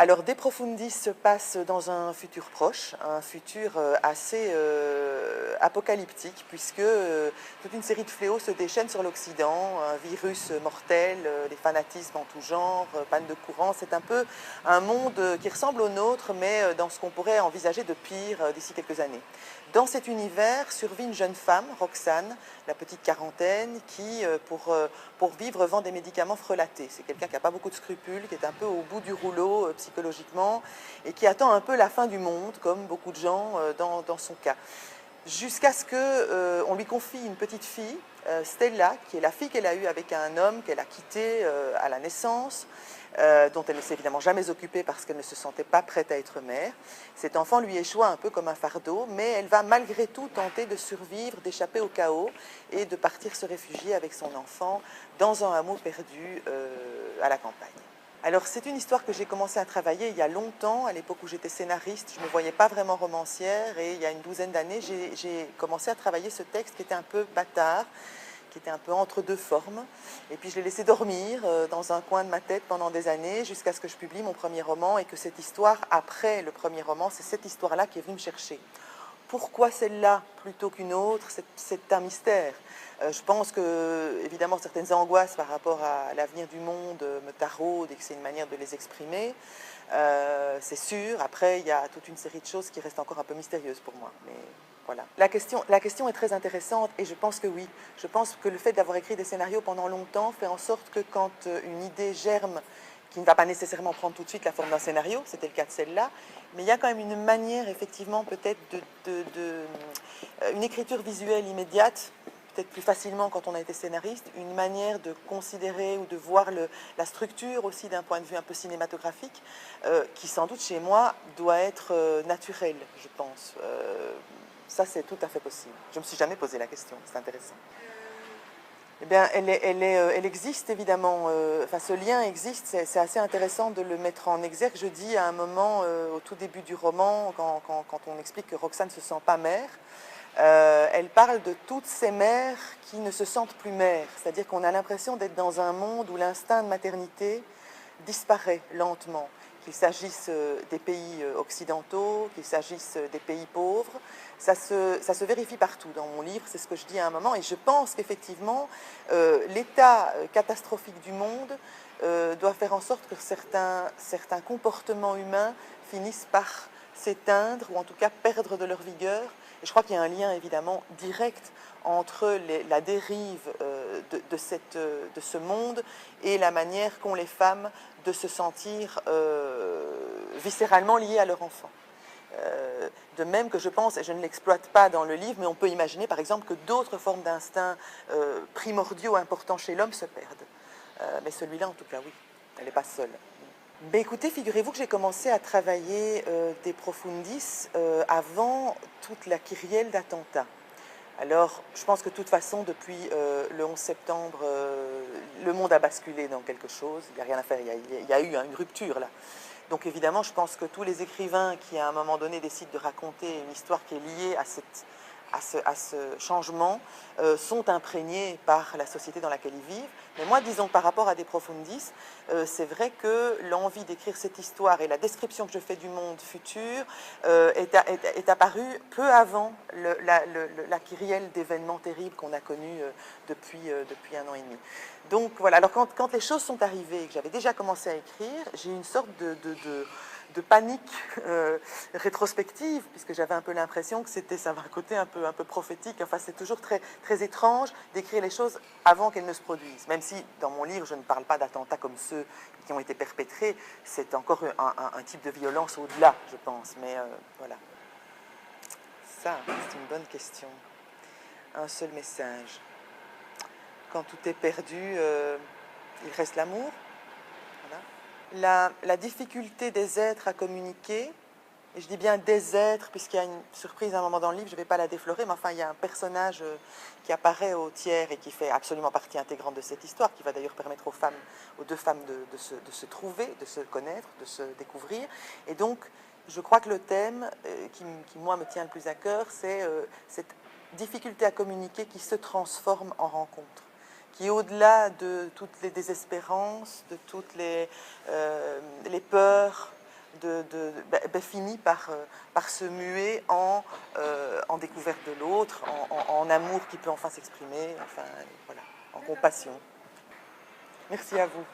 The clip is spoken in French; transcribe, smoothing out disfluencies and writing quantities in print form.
Alors, De Profundis se passe dans un futur proche, un futur assez apocalyptique, puisque toute une série de fléaux se déchaînent sur l'Occident, un virus mortel, des fanatismes en tout genre, panne de courant. C'est un peu un monde qui ressemble au nôtre, mais dans ce qu'on pourrait envisager de pire d'ici quelques années. Dans cet univers survit une jeune femme, Roxane, la petite quarantaine, qui, pour vivre, vend des médicaments frelatés. C'est quelqu'un qui n'a pas beaucoup de scrupules, qui est un peu au bout du rouleau psychologiquement, et qui attend un peu la fin du monde, comme beaucoup de gens dans son cas. Jusqu'à ce qu'on lui confie une petite fille, Stella, qui est la fille qu'elle a eue avec un homme qu'elle a quitté à la naissance, dont elle ne s'est évidemment jamais occupée parce qu'elle ne se sentait pas prête à être mère. Cet enfant lui échoit un peu comme un fardeau, mais elle va malgré tout tenter de survivre, d'échapper au chaos et de partir se réfugier avec son enfant dans un hameau perdu à la campagne. Alors c'est une histoire que j'ai commencé à travailler il y a longtemps, à l'époque où j'étais scénariste, je ne me voyais pas vraiment romancière, et il y a une douzaine d'années, j'ai commencé à travailler ce texte qui était un peu bâtard, qui était un peu entre deux formes, et puis je l'ai laissé dormir dans un coin de ma tête pendant des années, jusqu'à ce que je publie mon premier roman, et que cette histoire, après le premier roman, c'est cette histoire-là qui est venue me chercher. Pourquoi celle-là plutôt qu'une autre? C'est un mystère. Je pense que, évidemment, certaines angoisses par rapport à l'avenir du monde me taraudent et que c'est une manière de les exprimer. C'est sûr. Après, il y a toute une série de choses qui restent encore un peu mystérieuses pour moi. Mais voilà. La question est très intéressante et je pense que oui. Je pense que le fait d'avoir écrit des scénarios pendant longtemps fait en sorte que quand une idée germe, qui ne va pas nécessairement prendre tout de suite la forme d'un scénario, c'était le cas de celle-là, mais il y a quand même une manière, effectivement, peut-être une écriture visuelle immédiate, peut-être plus facilement quand on a été scénariste, une manière de considérer ou de voir la structure aussi d'un point de vue un peu cinématographique, qui sans doute chez moi doit être naturelle, je pense. Ça, c'est tout à fait possible. Je ne me suis jamais posé la question, c'est intéressant. Eh bien, elle existe évidemment, enfin ce lien existe, c'est assez intéressant de le mettre en exergue. Je dis à un moment, au tout début du roman, quand on explique que Roxane ne se sent pas mère, elle parle de toutes ces mères qui ne se sentent plus mères, c'est-à-dire qu'on a l'impression d'être dans un monde où l'instinct de maternité disparaît lentement, qu'il s'agisse des pays occidentaux, qu'il s'agisse des pays pauvres. Ça se vérifie partout dans mon livre, c'est ce que je dis à un moment, et je pense qu'effectivement, l'état catastrophique du monde doit faire en sorte que certains comportements humains finissent par s'éteindre, ou en tout cas perdre de leur vigueur. Et je crois qu'il y a un lien évidemment direct entre la dérive de ce monde et la manière qu'ont les femmes de se sentir viscéralement liées à leur enfant. De même que je pense, et je ne l'exploite pas dans le livre, mais on peut imaginer par exemple que d'autres formes d'instincts primordiaux importants chez l'homme se perdent. Mais celui-là en tout cas oui, elle n'est pas seule. Ben écoutez, figurez-vous que j'ai commencé à travailler De Profundis avant toute la kyrielle d'attentats. Alors, je pense que de toute façon, depuis le 11 septembre, le monde a basculé dans quelque chose. Il n'y a rien à faire, il y a eu une rupture là. Donc évidemment, je pense que tous les écrivains qui, à un moment donné, décident de raconter une histoire qui est liée à ce changement sont imprégnés par la société dans laquelle ils vivent. Mais moi, disons, par rapport à De Profundis, c'est vrai que l'envie d'écrire cette histoire et la description que je fais du monde futur est apparue peu avant la kyrielle d'événements terribles qu'on a connus depuis 1 an et demi. Donc voilà, alors quand les choses sont arrivées et que j'avais déjà commencé à écrire, j'ai eu une sorte de panique rétrospective, puisque j'avais un peu l'impression que ça avait un côté un peu prophétique. Enfin, c'est toujours très, très étrange d'écrire les choses avant qu'elles ne se produisent. Même si, dans mon livre, je ne parle pas d'attentats comme ceux qui ont été perpétrés, c'est encore un type de violence au-delà, je pense. Mais voilà. Ça, c'est une bonne question. Un seul message. Quand tout est perdu, il reste l'amour. Voilà. La difficulté des êtres à communiquer, et je dis bien des êtres, puisqu'il y a une surprise à un moment dans le livre, je ne vais pas la déflorer, mais enfin il y a un personnage qui apparaît au tiers et qui fait absolument partie intégrante de cette histoire, qui va d'ailleurs permettre aux deux femmes de se trouver, de se connaître, de se découvrir. Et donc, je crois que le thème qui moi, me tient le plus à cœur, c'est cette difficulté à communiquer qui se transforme en rencontre, qui au-delà de toutes les désespérances, de toutes les peurs, ben, finit par se muer en découverte de l'autre, en amour qui peut enfin s'exprimer, enfin voilà, en compassion. Merci à vous.